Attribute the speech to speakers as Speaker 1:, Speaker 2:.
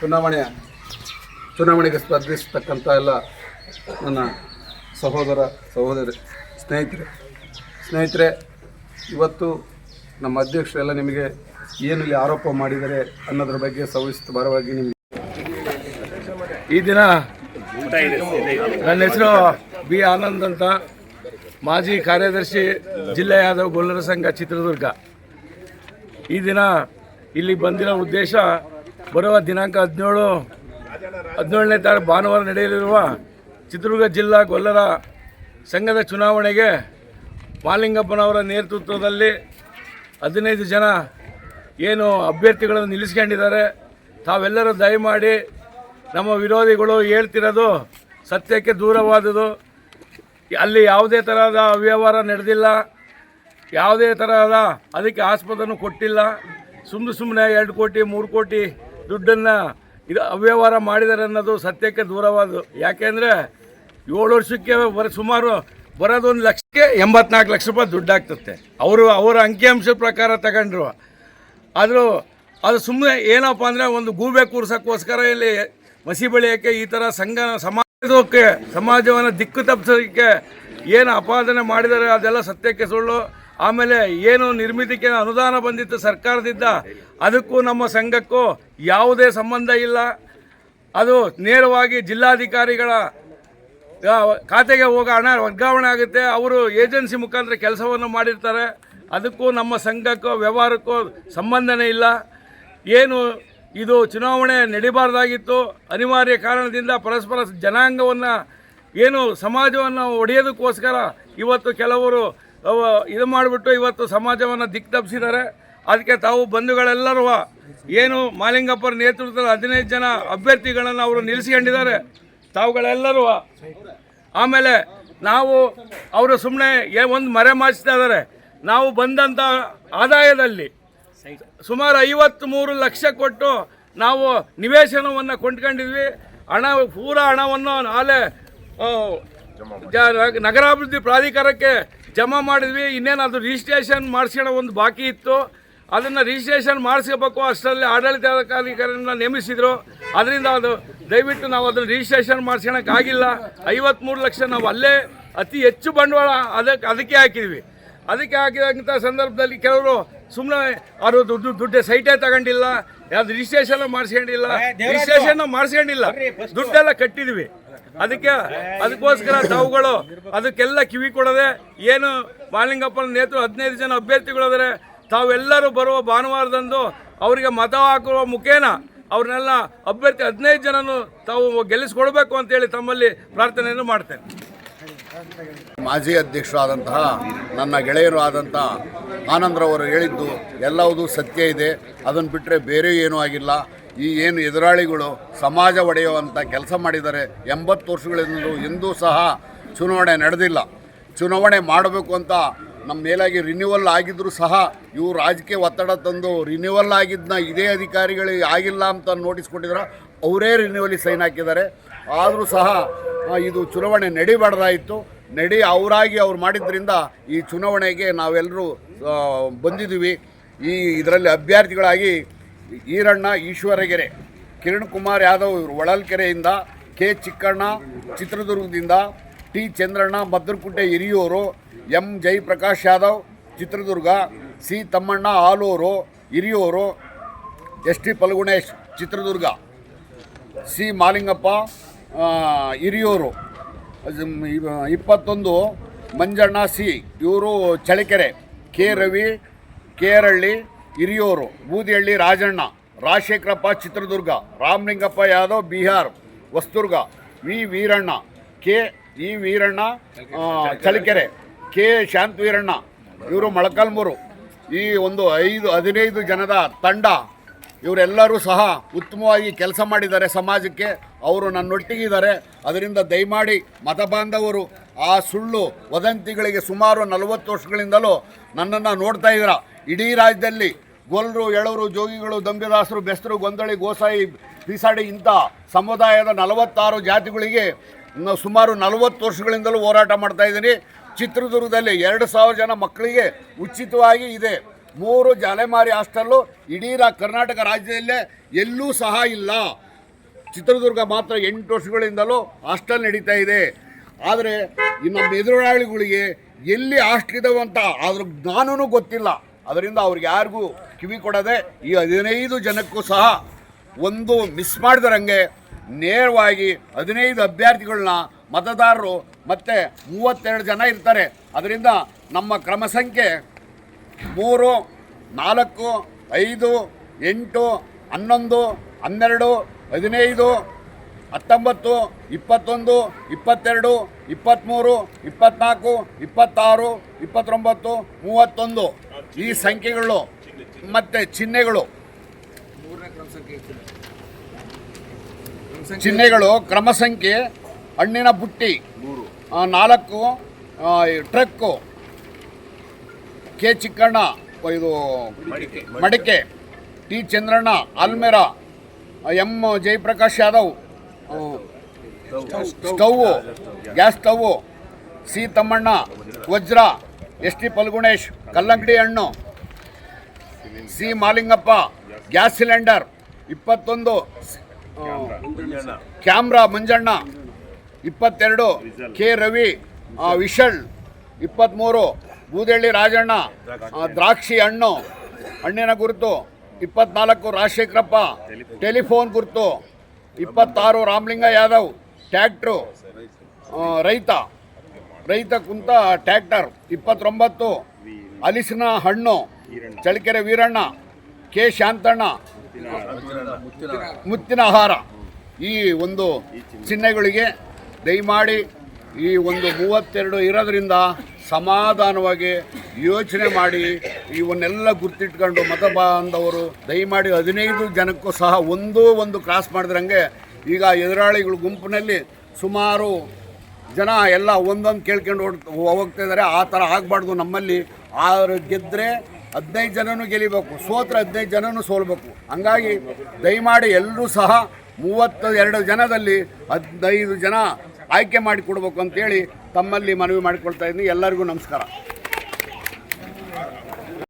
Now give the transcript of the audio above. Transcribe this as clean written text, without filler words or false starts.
Speaker 1: ಚುನಾವಣೆಗೆ ಸ್ಪರ್ಧಿಸ್ತಕ್ಕಂಥ ಎಲ್ಲ ನನ್ನ ಸಹೋದರಿ ಸ್ನೇಹಿತರೆ, ಇವತ್ತು ನಮ್ಮ ಅಧ್ಯಕ್ಷರೆಲ್ಲ ನಿಮಗೆ ಏನು ಇಲ್ಲಿ ಆರೋಪ ಮಾಡಿದ್ದಾರೆ ಅನ್ನೋದ್ರ ಬಗ್ಗೆ ಸವಿಸ್ತರವಾಗಿ ನಿಮಗೆ
Speaker 2: ಈ ದಿನ ನನ್ನ ಹೆಸರು ಬಿ ಆನಂದ್ ಅಂತ, ಮಾಜಿ ಕಾರ್ಯದರ್ಶಿ ಜಿಲ್ಲಾ ಯಾದವ್ ಗೊಲ್ಲರ ಸಂಘ ಚಿತ್ರದುರ್ಗ. ಈ ದಿನ ಇಲ್ಲಿ ಬಂದಿರೋ ಉದ್ದೇಶ, ಬರುವ ದಿನಾಂಕ 17ನೇ ತಾರೀಕು ಭಾನುವಾರ ನಡೆಯಲಿರುವ ಚಿತ್ರದುರ್ಗ ಜಿಲ್ಲಾ ಗೊಲ್ಲರ ಸಂಘದ ಚುನಾವಣೆಗೆ ಮಾಲಿಂಗಪ್ಪನವರ ನೇತೃತ್ವದಲ್ಲಿ 15 ಜನ ಏನು ಅಭ್ಯರ್ಥಿಗಳನ್ನು ನಿಲ್ಲಿಸ್ಕೊಂಡಿದ್ದಾರೆ. ತಾವೆಲ್ಲರೂ ದಯಮಾಡಿ ನಮ್ಮ ವಿರೋಧಿಗಳು ಹೇಳ್ತಿರೋದು ಸತ್ಯಕ್ಕೆ ದೂರವಾದುದು. ಅಲ್ಲಿ ಯಾವುದೇ ತರಹದ ಅವ್ಯವಹಾರ ನಡೆದಿಲ್ಲ, ಯಾವುದೇ ತರಹದ ಅದಕ್ಕೆ ಆಸ್ಪದನ್ನು ಕೊಟ್ಟಿಲ್ಲ. ಸುಮ್ಮನೆ 2 ಕೋಟಿ 3 ಕೋಟಿ ದುಡ್ಡನ್ನು ಅವ್ಯವಹಾರ ಮಾಡಿದ್ದಾರೆ ಅನ್ನೋದು ಸತ್ಯಕ್ಕೆ ದೂರವಾದು. ಯಾಕೆಂದರೆ 7 ವರ್ಷಕ್ಕೆ ಸುಮಾರು ಬರೋದು 1 ಲಕ್ಷಕ್ಕೆ 84 ಲಕ್ಷ ರೂಪಾಯಿ ದುಡ್ಡಾಗ್ತದೆ. ಅವರ ಅಂಕಿಅಂಶದ ಪ್ರಕಾರ ತಗೊಂಡ್ರು. ಆದರೂ ಅದು ಸುಮ್ಮನೆ ಏನಪ್ಪ ಅಂದರೆ ಒಂದು ಗೂಬೆ ಕೂರ್ಸೋಕ್ಕೋಸ್ಕರ ಇಲ್ಲಿ ಮಸಿ ಬೆಳೆಯೋಕ್ಕೆ ಈ ಥರ ಸಮಾಜವನ್ನು ದಿಕ್ಕು ತಪ್ಪಿಸೋದಕ್ಕೆ ಏನು ಅಪಾದನೆ ಮಾಡಿದ್ದಾರೆ ಅದೆಲ್ಲ ಸತ್ಯಕ್ಕೆ ಸುಳ್ಳು. ಆಮೇಲೆ ಏನು ನಿರ್ಮಿತಿಗೆ ಅನುದಾನ ಬಂದಿತ್ತು ಸರ್ಕಾರದಿಂದ, ಅದಕ್ಕೂ ನಮ್ಮ ಸಂಘಕ್ಕೂ ಯಾವುದೇ ಸಂಬಂಧ ಇಲ್ಲ. ಅದು ನೇರವಾಗಿ ಜಿಲ್ಲಾಧಿಕಾರಿಗಳ ಖಾತೆಗೆ ಹೋಗೋ ಹಣ ವರ್ಗಾವಣೆ ಆಗುತ್ತೆ. ಅವರು ಏಜೆನ್ಸಿ ಮುಖಾಂತರ ಕೆಲಸವನ್ನು ಮಾಡಿರ್ತಾರೆ. ಅದಕ್ಕೂ ನಮ್ಮ ಸಂಘಕ್ಕೂ ವ್ಯವಹಾರಕ್ಕೂ ಸಂಬಂಧನೇ ಇಲ್ಲ. ಏನು ಇದು ಚುನಾವಣೆ ನಡೀಬಾರ್ದಾಗಿತ್ತು, ಅನಿವಾರ್ಯ ಕಾರಣದಿಂದ ಪರಸ್ಪರ ಜನಾಂಗವನ್ನು ಏನು ಸಮಾಜವನ್ನು ಒಡೆಯೋದಕ್ಕೋಸ್ಕರ ಇವತ್ತು ಕೆಲವರು ಇದು ಮಾಡಿಬಿಟ್ಟು ಇವತ್ತು ಸಮಾಜವನ್ನು ದಿಕ್ಕು ತಪ್ಪಿಸಿದ್ದಾರೆ. ಅದಕ್ಕೆ ತಾವು ಬಂಧುಗಳೆಲ್ಲರೂ ಏನು ಮಾಲಿಂಗಪ್ಪರ ನೇತೃತ್ವದ 15 ಜನ ಅಭ್ಯರ್ಥಿಗಳನ್ನು ಅವರು ನಿಲ್ಲಿಸ್ಕೊಂಡಿದ್ದಾರೆ, ತಾವುಗಳೆಲ್ಲರೂ. ಆಮೇಲೆ ನಾವು ಅವರು ಸುಮ್ಮನೆ ಒಂದು ಮರೆ ಮಾಚಿಸ್ತಾ ಇದ್ದಾರೆ. ನಾವು ಬಂದಂಥ ಆದಾಯದಲ್ಲಿ ಸುಮಾರು 53 ಲಕ್ಷ ಕೊಟ್ಟು ನಾವು ನಿವೇಶನವನ್ನು ಕೊಂಡ್ಕೊಂಡಿದ್ವಿ. ಪೂರ ಹಣವನ್ನು ನಾಳೆ ನಗರಾಭಿವೃದ್ಧಿ ಪ್ರಾಧಿಕಾರಕ್ಕೆ ಜಮಾ ಮಾಡಿದ್ವಿ. ಇನ್ನೇನು ಅದು ರಿಜಿಸ್ಟ್ರೇಷನ್ ಮಾಡಿಸ್ಕೊಳ್ಳೋ ಒಂದು ಬಾಕಿ ಇತ್ತು, ಅದನ್ನು ರಿಜಿಸ್ಟ್ರೇಷನ್ ಮಾಡಿಸ್ಕೋಬೇಕು. ಅಷ್ಟರಲ್ಲಿ ಆಡಳಿತಾಧಿಕಾರಿಗಳನ್ನ ನೇಮಿಸಿದರು. ಅದರಿಂದ ಅದು ದಯವಿಟ್ಟು ನಾವು ಅದನ್ನು ರಿಜಿಸ್ಟ್ರೇಷನ್ ಮಾಡಿಸ್ಕೊಳಕ್ಕಾಗಿಲ್ಲ. 53 ಲಕ್ಷ ನಾವು ಅಲ್ಲೇ ಅತಿ ಹೆಚ್ಚು ಬಂಡವಾಳ ಅದಕ್ಕೆ ಹಾಕಿದ್ವಿ. ಅದಕ್ಕೆ ಹಾಕಿದಂಥ ಸಂದರ್ಭದಲ್ಲಿ ಕೆಲವರು ಸುಮ್ಮನೆ ಅವರು ದುಡ್ಡು ಸೈಟೇ ತಗೊಂಡಿಲ್ಲ, ಯಾವ್ದು ರಿಜಿಸ್ಟ್ರೇಷನ್ ಮಾಡಿಸ್ಕೊಂಡಿಲ್ಲ, ದುಡ್ಡೆಲ್ಲ ಕಟ್ಟಿದ್ವಿ. ಅದಕ್ಕೋಸ್ಕರ ತಾವುಗಳು ಅದಕ್ಕೆಲ್ಲ ಕಿವಿ ಕೊಡದೆ ಏನು ಮಾಲಿಂಗಪ್ಪನ ನೇತೃತ್ವ 15 ಜನ ಅಭ್ಯರ್ಥಿಗಳಿದ್ದಾರೆ. ತಾವೆಲ್ಲರೂ ಬರುವ ಭಾನುವಾರದಂದು ಅವರಿಗೆ ಮತ ಹಾಕುವ ಮುಖೇನ ಅವ್ರನ್ನೆಲ್ಲ ಅಭ್ಯರ್ಥಿ 15 ಜನನು ತಾವು ಗೆಲ್ಲಿಸ್ಕೊಡ್ಬೇಕು ಅಂತೇಳಿ ತಮ್ಮಲ್ಲಿ ಪ್ರಾರ್ಥನೆಯನ್ನು ಮಾಡ್ತೇನೆ.
Speaker 3: ಮಾಜಿ ಅಧ್ಯಕ್ಷರಾದಂತಹ ನನ್ನ ಗೆಳೆಯರು ಆದಂಥ ಆನಂದ್ರವರು ಹೇಳಿದ್ದು ಎಲ್ಲವೂ ಸತ್ಯ ಇದೆ. ಅದನ್ನು ಬಿಟ್ಟರೆ ಬೇರೆ ಏನೂ ಆಗಿಲ್ಲ. ಈ ಏನು ಎದುರಾಳಿಗಳು ಸಮಾಜ ಒಡೆಯುವಂಥ ಕೆಲಸ ಮಾಡಿದ್ದಾರೆ. 80 ವರ್ಷಗಳಿಂದ ಎಂದೂ ಸಹ ಚುನಾವಣೆ ನಡೆದಿಲ್ಲ. ಚುನಾವಣೆ ಮಾಡಬೇಕು ಅಂತ ನಮ್ಮ ಮೇಲಾಗಿ ರಿನ್ಯೂವಲ್ ಆಗಿದ್ದರೂ ಸಹ ಇವರು ರಾಜಕೀಯ ಒತ್ತಡ ತಂದು ರಿನ್ಯೂವಲ್ ಆಗಿದ್ದನ್ನ ಇದೇ ಅಧಿಕಾರಿಗಳಿಗೆ ಆಗಿಲ್ಲ ಅಂತ ನೋಟಿಸ್ ಕೊಟ್ಟಿದ್ದಾರೆ. ಅವರೇ ರಿನ್ಯೂವಲಿಗೆ ಸೈನ್ ಹಾಕಿದ್ದಾರೆ. ಆದರೂ ಸಹ ಇದು ಚುನಾವಣೆ ನಡಿಬಾರ್ದಾಯಿತು. ಅವರಾಗಿ ಅವ್ರು ಮಾಡಿದ್ರಿಂದ ಈ ಚುನಾವಣೆಗೆ ನಾವೆಲ್ಲರೂ ಬಂದಿದ್ದೀವಿ. ಇದರಲ್ಲಿ ಅಭ್ಯರ್ಥಿಗಳಾಗಿ ಈರಣ್ಣ ಈಶ್ವರಗೆರೆ, ಕಿರಣ್ ಕುಮಾರ್ ಯಾದವ್ ಇವರು ಹೊಳಲ್ಕೆರೆಯಿಂದ, ಕೆ ಚಿಕ್ಕಣ್ಣ ಚಿತ್ರದುರ್ಗದಿಂದ, T Chandranna Maddarakunte Hiriyur, M Jayaprakash Yadav Chitradurga, C Thammanna Alur Hiriyur, S T Phalgunesh Chitradurga, C Malingappa Hiriyur, 21 Manjanna C ಇವರು ಚಳಿಕೆರೆ, ಕೆ ರವಿ ಕೇರಳ್ಳಿ ಹಿರಿಯೂರು, ಬೂದಿಹಳ್ಳಿ ರಾಜಣ್ಣ, ರಾಜಶೇಖರಪ್ಪ ಚಿತ್ರದುರ್ಗ, ರಾಮಲಿಂಗಪ್ಪ ಯಾದವ್ ಬಿಹಾರ್ ಹೊಸದುರ್ಗ, ವೀರಣ್ಣ ವೀರಣ್ಣ ಚಳಿಕೆರೆ, ಕೆ ಶಾಂತವೀರಣ್ಣ ಇವರು ಮೊಳಕಾಲ್ಮೂರು. ಈ ಒಂದು 15 ಜನದ ತಂಡ ಇವರೆಲ್ಲರೂ ಸಹ ಉತ್ತಮವಾಗಿ ಕೆಲಸ ಮಾಡಿದ್ದಾರೆ ಸಮಾಜಕ್ಕೆ. ಅವರು ನನ್ನೊಟ್ಟಿಗಿದ್ದಾರೆ. ಅದರಿಂದ ದಯಮಾಡಿ ಮತಬಾಂಧವರು ಆ ಸುಳ್ಳು ವದಂತಿಗಳಿಗೆ ಸುಮಾರು 40 ವರ್ಷಗಳಿಂದಲೂ ನನ್ನನ್ನು ನೋಡ್ತಾ ಇದ್ದೀರ. ಇಡೀ ರಾಜ್ಯದಲ್ಲಿ ಗೊಲ್ಲರು, ಎಳವರು, ಜೋಗಿಗಳು, ದಂಬಿದಾಸರು, ಬೆಸ್ತರು, ಗೊಂದಳಿ, ಗೋಸಾಯಿ, ಬೀಸಾಡಿ ಇಂಥ ಸಮುದಾಯದ 46 ಜಾತಿಗಳಿಗೆ ಸುಮಾರು 40 ವರ್ಷಗಳಿಂದಲೂ ಹೋರಾಟ ಮಾಡ್ತಾಯಿದ್ದೀನಿ. ಚಿತ್ರದುರ್ಗದಲ್ಲಿ 2000 ಜನ ಮಕ್ಕಳಿಗೆ ಉಚಿತವಾಗಿ ಇದೆ. 3 ಅಲೆಮಾರಿ ಹಾಸ್ಟೆಲ್ಲು ಇಡೀ ಕರ್ನಾಟಕ ರಾಜ್ಯದಲ್ಲೇ ಎಲ್ಲೂ ಸಹ ಇಲ್ಲ. ಚಿತ್ರದುರ್ಗ ಮಾತ್ರ 8 ವರ್ಷಗಳಿಂದಲೂ ಹಾಸ್ಟೆಲ್ ನಡೀತಾ ಇದೆ. ಆದರೆ ಈ ನಮ್ಮ ಎದುರಾಳಿಗಳಿಗೆ ಎಲ್ಲಿ ಹಾಸ್ಟೆಲ್ ಇದಾವೆ ಅಂತ ಅದ್ರ ಜ್ಞಾನವೂ ಗೊತ್ತಿಲ್ಲ. ಅದರಿಂದ ಅವ್ರಿಗೆ ಯಾರಿಗೂ ಕಿವಿ ಕೊಡದೆ ಈ 15 ಜನಕ್ಕೂ ಸಹ ಒಂದು ಮಿಸ್ ಮಾಡಿದ್ರಂಗೆ ನೇರವಾಗಿ 15 ಅಭ್ಯರ್ಥಿಗಳನ್ನ ಮತದಾರರು ಮತ್ತು 32 ಜನ ಇರ್ತಾರೆ. ಅದರಿಂದ ನಮ್ಮ ಕ್ರಮ ಸಂಖ್ಯೆ 3, 4, 5, 8, 11, 12, 15, 19, 21, 22, 23, 24, 26, 29, 31 ಈ ಸಂಖ್ಯೆಗಳು ಮತ್ತು ಚಿಹ್ನೆಗಳು ಕ್ರಮ ಸಂಖ್ಯೆ ಹಣ್ಣಿನ ಬುಟ್ಟಿ 4, ಟ್ರಕ್ಕು, ಕೆ ಚಿಕ್ಕಣ್ಣ ಇದು ಮಡಿಕೆ, ಟಿ ಚಂದ್ರಣ್ಣ ಆಲ್ಮೇರ, M Jayaprakash Yadav stove, gas stove, C Thammanna ವಜ್ರ, ಎಸ್ ಟಿ ಪಲ್ಗುಣೇಶ್ ಕಲ್ಲಂಗಡಿ ಹಣ್ಣು, C Malingappa gas cylinder 21, camera Manjanna 22, K Ravi whistle 23, Boodahalli Rajanna ದ್ರಾಕ್ಷಿ ಹಣ್ಣು ಹಣ್ಣಿನ ಗುರುತು 24, ರಾಜಶೇಖರಪ್ಪ ಟೆಲಿಫೋನ್ ಗುರುತು 26, ರಾಮಲಿಂಗ ಯಾದವ್ ಟ್ಯಾಕ್ಟ್ರು ರೈತ ಕುಂತ ಟ್ಯಾಕ್ಟರ್ 29, ಹಲಸಿನ ಹಣ್ಣು ಚಳ್ಳಕೆರೆ ವೀರಣ್ಣ, ಕೆ ಶಾಂತಣ್ಣ ಮುತ್ತಿನ ಆಹಾರ. ಈ ಒಂದು ಚಿಹ್ನೆಗಳಿಗೆ ದಯಮಾಡಿ ಈ ಒಂದು 32 ಇರೋದ್ರಿಂದ ಸಮಾಧಾನವಾಗಿ ಯೋಚನೆ ಮಾಡಿ ಇವನ್ನೆಲ್ಲ ಗುರ್ತಿಟ್ಕೊಂಡು ಮತ ಬಾಂಧವರು ದಯಮಾಡಿ 15 ಜನಕ್ಕೂ ಸಹ ಒಂದು ಕ್ರಾಸ್ ಮಾಡಿದ್ರಂಗೆ ಈಗ ಎದುರಾಳಿಗಳ ಗುಂಪಿನಲ್ಲಿ ಸುಮಾರು ಜನ ಎಲ್ಲ ಒಂದೊಂದು ಕೇಳ್ಕೊಂಡು ಹೋಗ್ತಾ ಇದ್ದಾರೆ. ಆ ಥರ ಆಗಬಾರ್ದು. ನಮ್ಮಲ್ಲಿ 6 ಗೆದ್ದರೆ 15 ಜನನೂ ಗೆಲ್ಲಿಬೇಕು, ಸೋತ್ರೆ 15 ಜನನೂ ಸೋಲ್ಬೇಕು. ಹಂಗಾಗಿ ದಯಮಾಡಿ ಎಲ್ಲರೂ ಸಹ 32 ಜನದಲ್ಲಿ 15 ಜನ ಆಯ್ಕೆ ಮಾಡಿಕೊಡ್ಬೇಕು ಅಂತೇಳಿ ತಮ್ಮಲ್ಲಿ ಮನವಿ ಮಾಡಿಕೊಳ್ತಾ ಇದ್ದೀನಿ. ಎಲ್ಲರಿಗೂ ನಮಸ್ಕಾರ.